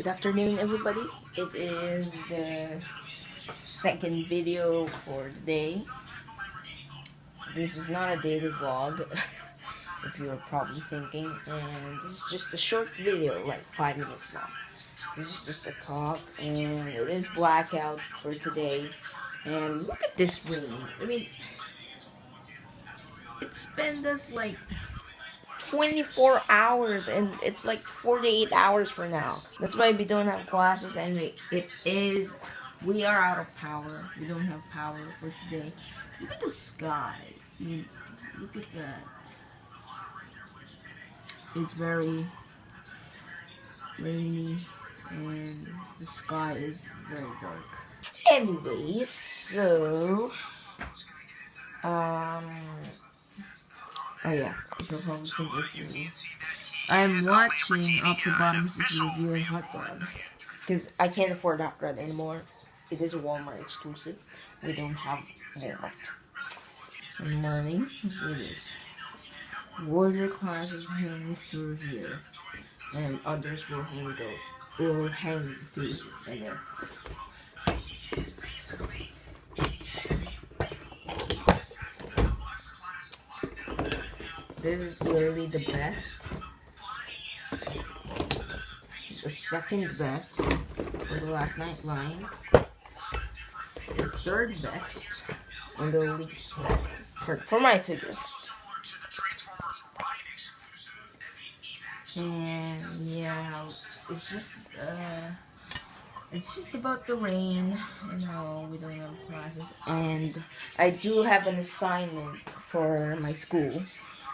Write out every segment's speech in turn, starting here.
Good afternoon, everybody. It is the second video for the day. This is not a daily vlog, if you were probably thinking, and this is just a short video, like 5 minutes long. This is just a talk, and it is blackout for today. And look at this rain. I mean, it's been this like 24 hours and it's like 48 hours for now. That's why we don't have classes and we are out of power. We don't have power for today. Look at the sky. Look at that. It's very rainy and the sky is very dark. Anyways, so oh yeah, you'll probably think if you I'm watching Up to Bottoms is reviewing hot dog. Because I can't afford hot dog anymore. It is a Walmart exclusive. We don't have Walmart. In the morning, it is. Warrior classes hang through here. And others will hang through right there. This is literally the best. The second best for the last night line. The third best and the least best for my figure. And yeah, it's just about the rain. You know, we don't have classes, and I do have an assignment for my school,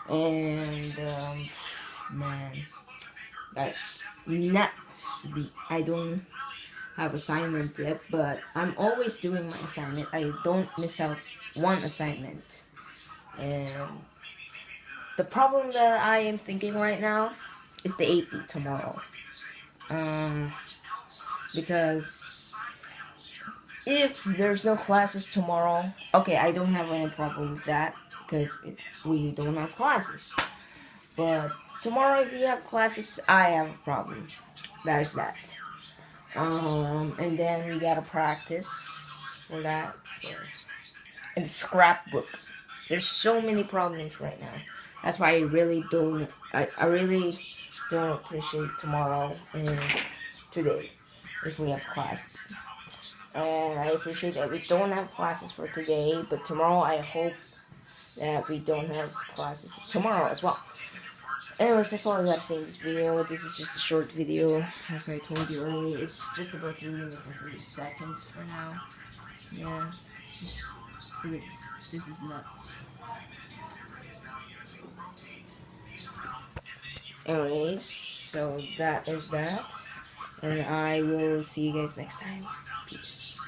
and man, that's nuts. I don't have assignment yet, but I'm always doing my assignment. I don't miss out one assignment. And the problem that I am thinking right now is the AP tomorrow. Because if there's no classes tomorrow, okay, I don't have any problem with that because we don't have classes. But tomorrow, if we have classes, I have a problem. There's that. And then we gotta practice for that. So. And scrapbook. There's so many problems right now. That's why I really don't appreciate tomorrow and today if we have classes. And I appreciate that we don't have classes for today, but tomorrow I hope that we don't have classes tomorrow as well. Anyways, that's all I gotta say in this video. This is just a short video. As I told you earlier, it's just about 3 minutes and 30 seconds for now. Yeah, this is nuts. Anyways, so that is that. And I will see you guys next time. Peace.